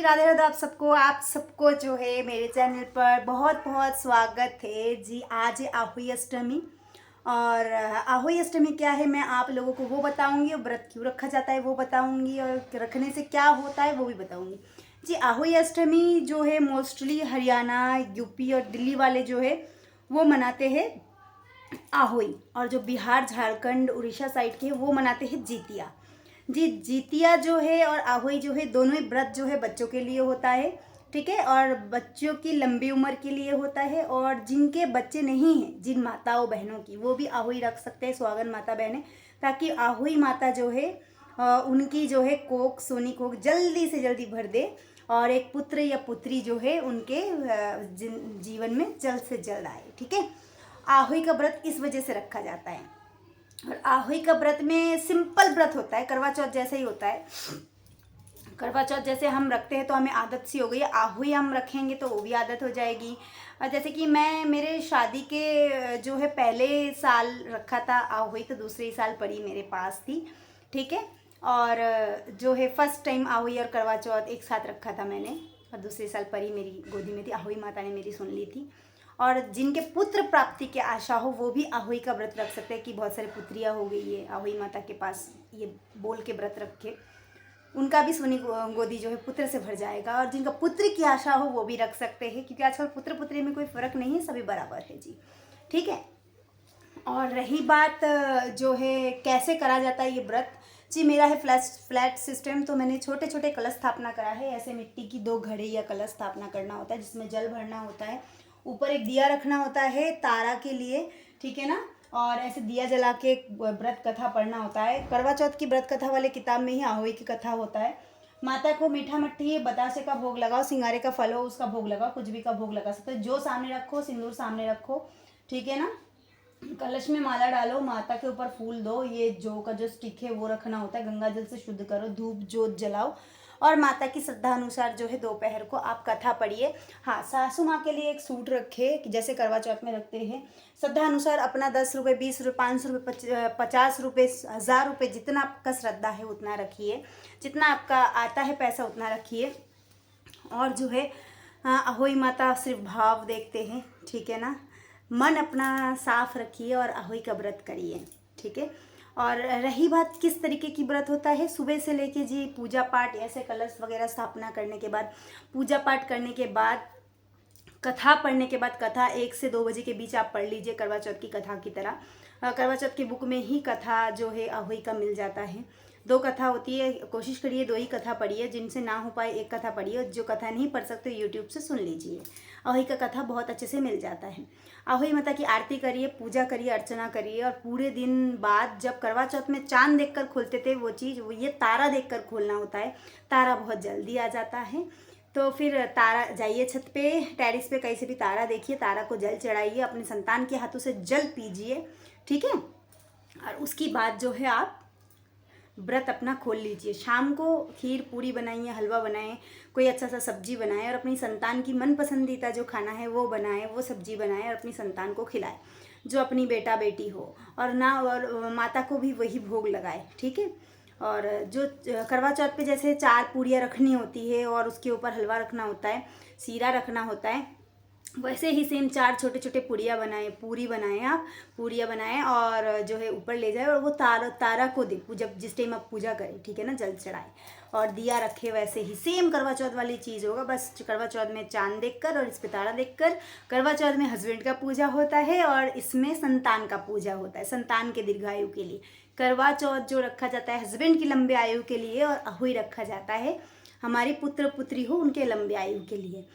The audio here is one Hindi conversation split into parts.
राधे राधे आप सबको जो है मेरे चैनल पर बहुत बहुत स्वागत है जी। आज है आहुई अष्टमी और आहुई अष्टमी क्या है मैं आप लोगों को वो बताऊंगी, और व्रत क्यों रखा जाता है वो बताऊंगी, और रखने से क्या होता है वो भी बताऊंगी जी। आहुई अष्टमी जो है मोस्टली हरियाणा, यूपी और दिल्ली वाले जो है वो मनाते हैं आहुई, और जो बिहार, झारखंड, उड़ीसा साइड के वो मनाते हैं जितिया जी। जितिया जो है और आहुई जो है दोनों ही व्रत जो है बच्चों के लिए होता है, ठीक है, और बच्चों की लंबी उम्र के लिए होता है। और जिनके बच्चे नहीं हैं, जिन माताओं बहनों की, वो भी आहुई रख सकते हैं, सुहागन माता बहनें, ताकि आहुई माता जो है उनकी जो है कोख, सोनी कोख जल्दी से जल्दी भर दे और एक पुत्र या पुत्री जो है उनके जीवन में जल्द से जल्द आए, ठीक है। आहुई का व्रत इस वजह से रखा जाता है। और आहुई का व्रत में सिंपल व्रत होता है, करवा चौथ जैसे ही होता है। करवा चौथ जैसे हम रखते हैं तो हमें आदत सी हो गई है, आहुई हम रखेंगे तो वो भी आदत हो जाएगी। और जैसे कि मैं मेरे शादी के जो है पहले साल रखा था आहुई, तो दूसरे साल परी मेरे पास थी, ठीक है। और जो है फर्स्ट टाइम आहुई और करवा चौथ एक साथ रखा था मैंने, और दूसरे साल परी मेरी गोदी में थी, आहुई माता ने मेरी सुन ली थी। और जिनके पुत्र प्राप्ति की आशा हो वो भी आहुई का व्रत रख सकते हैं कि बहुत सारी पुत्रियां हो गई है आहुई माता के पास, ये बोल के व्रत रखे, उनका भी सोनी गोदी जो है पुत्र से भर जाएगा। और जिनका पुत्र की आशा हो वो भी रख सकते हैं, क्योंकि आजकल पुत्र पुत्री में कोई फ़र्क नहीं है, सभी बराबर है जी, ठीक है। और रही बात जो है कैसे करा जाता है ये व्रत जी, मेरा है फ्लैट सिस्टम, तो मैंने छोटे छोटे कलश स्थापना करा है। ऐसे मिट्टी की 2 घड़े या कलश स्थापना करना होता है, जिसमें जल भरना होता है, ऊपर एक दिया रखना होता है तारा के लिए, ठीक है ना। और ऐसे दिया जला के व्रत कथा पढ़ना होता है। करवा चौथ की व्रत कथा वाले किताब में ही आहुई की कथा होता है। माता को मीठा मट्ठी बतासे का भोग लगाओ, सिंगारे का फल हो उसका भोग लगाओ, कुछ भी का भोग लगा सकते हो, जो सामने रखो, सिंदूर सामने रखो, ठीक है ना। कलश में माला डालो, माता के ऊपर फूल दो, ये जौ का जो स्टिक है वो रखना होता है, गंगा जल से शुद्ध करो, धूप जोत जलाओ, और माता की श्रद्धा अनुसार जो है दोपहर को आप कथा पढ़िए। हाँ, सासू माँ के लिए एक सूट रखे कि जैसे करवा चौथ में रखते हैं, श्रद्धा अनुसार अपना 10 रुपये, 20 रुपये, 500 रुपये, 50 रुपये, 1000 रुपये, जितना आपका श्रद्धा है उतना रखिए, जितना आपका आता है पैसा उतना रखिए। और जो है आहुई माता सिर्फ भाव देखते हैं, ठीक है ना। मन अपना साफ रखिए और आहुई का व्रत करिए, ठीक है। और रही बात किस तरीके की व्रत होता है, सुबह से लेके जी पूजा पाठ, ऐसे कलश वगैरह स्थापना करने के बाद, पूजा पाठ करने के बाद, कथा पढ़ने के बाद, कथा 1 से 2 बजे के बीच आप पढ़ लीजिए, करवा चौथ की कथा की तरह। करवा चौथ की बुक में ही कथा जो है आहुई का मिल जाता है। 2 कथा होती है, कोशिश करिए 2 ही कथा पढ़िए, जिनसे ना हो पाए 1 कथा पढ़िए, जो कथा नहीं पढ़ सकते यूट्यूब से सुन लीजिए, आहुई का कथा बहुत अच्छे से मिल जाता है। आहुई माता की आरती करिए, पूजा करिए, अर्चना करिए। और पूरे दिन बाद जब करवा चौथ में चांद देखकर खोलते थे वो चीज़, वो ये तारा देखकर खोलना होता है, तारा बहुत जल्दी आ जाता है। तो फिर तारा जाइए छत पे, टेरिस पे, कहीं से भी तारा देखिए, तारा को जल चढ़ाइए, अपने संतान के हाथों से जल पीजिए, ठीक है। और उसकी बाद जो है आप व्रत अपना खोल लीजिए। शाम को खीर पूरी बनाइए, हलवा बनाएं, कोई अच्छा सा सब्जी बनाएं, और अपनी संतान की मन पसंदीदा जो खाना है वो बनाएं, वो सब्जी बनाएं और अपनी संतान को खिलाएं, जो अपनी बेटा बेटी हो, और ना और माता को भी वही भोग लगाए, ठीक है। और जो करवा चौथ पे जैसे 4 पूड़ियाँ रखनी होती है और उसके ऊपर हलवा रखना होता है, सीरा रखना होता है, वैसे ही सेम 4 छोटे छोटे पूड़ियाँ बनाएं, पूरी बनाएं, आप पूड़ियाँ बनाएं और जो है ऊपर ले जाए, और वो तारा को दे, जब जिस टाइम आप पूजा करें, ठीक है ना, जल चढ़ाए और दिया रखे, वैसे ही सेम करवा चौथ वाली चीज़ होगा। बस करवा चौथ में चांद देखकर और इस पे तारा देखकर, करवा चौथ में हस्बैंड का पूजा होता है और इसमें संतान का पूजा होता है, संतान के दीर्घायु के लिए। करवा चौथ जो रखा जाता है हस्बैंड की लंबे आयु के लिए, और आहुई रखा जाता है हमारी पुत्र पुत्री हो उनके लंबे आयु के लिए।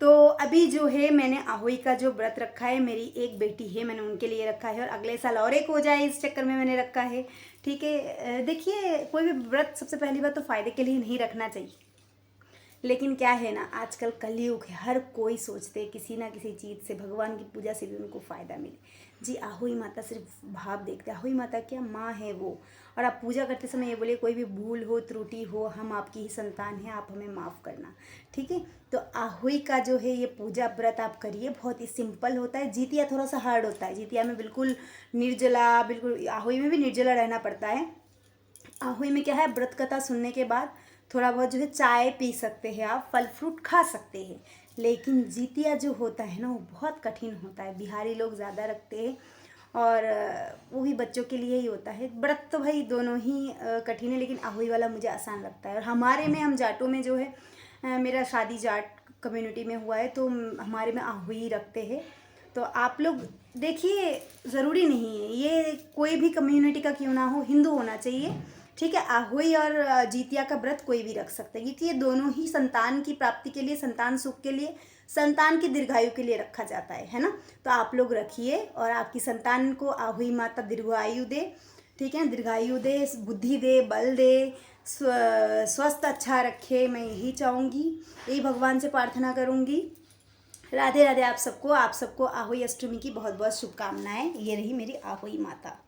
तो अभी जो है मैंने आहुई का जो व्रत रखा है, मेरी एक बेटी है, मैंने उनके लिए रखा है, और अगले साल और एक हो जाए इस चक्कर में मैंने रखा है, ठीक है। देखिए, कोई भी व्रत सबसे पहली बात तो फ़ायदे के लिए नहीं रखना चाहिए, लेकिन क्या है ना, आजकल कलयुग है, हर कोई सोचते हैं किसी ना किसी चीज़ से, भगवान की पूजा से भी उनको फ़ायदा मिले जी। आहुई माता सिर्फ भाव देखते हैं, आहुई माता क्या माँ है वो। और आप पूजा करते समय ये बोलिए, कोई भी भूल हो, त्रुटि हो, हम आपकी ही संतान हैं, आप हमें माफ़ करना, ठीक है। तो आहुई का जो है ये पूजा व्रत आप करिए, बहुत ही सिंपल होता है। जितिया थोड़ा सा हार्ड होता है, जितिया में बिल्कुल निर्जला, बिल्कुल आहुई में भी निर्जला रहना पड़ता है। आहुई में क्या है, व्रत कथा सुनने के बाद थोड़ा बहुत जो है चाय पी सकते हैं, आप फल फ्रूट खा सकते हैं। लेकिन जितिया जो होता है ना वो बहुत कठिन होता है, बिहारी लोग ज़्यादा रखते हैं और वो भी बच्चों के लिए ही होता है। व्रत तो भाई दोनों ही कठिन है, लेकिन आहुई वाला मुझे आसान लगता है। और हमारे में, हम जाटों में जो है, मेरा शादी जाट कम्युनिटी में हुआ है, तो हमारे में आहुई रखते हैं। तो आप लोग देखिए, ज़रूरी नहीं है ये कोई भी कम्युनिटी का क्यों ना हो, हिंदू होना चाहिए, ठीक है। आहुई और जितिया का व्रत कोई भी रख सकता है, क्योंकि ये दोनों ही संतान की प्राप्ति के लिए, संतान सुख के लिए, संतान की दीर्घायु के लिए रखा जाता है ना। तो आप लोग रखिए और आपकी संतान को आहुई माता दीर्घायु दे, ठीक है, दीर्घायु दे, बुद्धि दे, बल दे, स्वस्थ अच्छा रखे, मैं यही चाहूँगी, यही भगवान से प्रार्थना करूँगी। राधे राधे आप सबको आहुई अष्टमी की बहुत बहुत शुभकामनाएं। ये रही मेरी आहुई माता।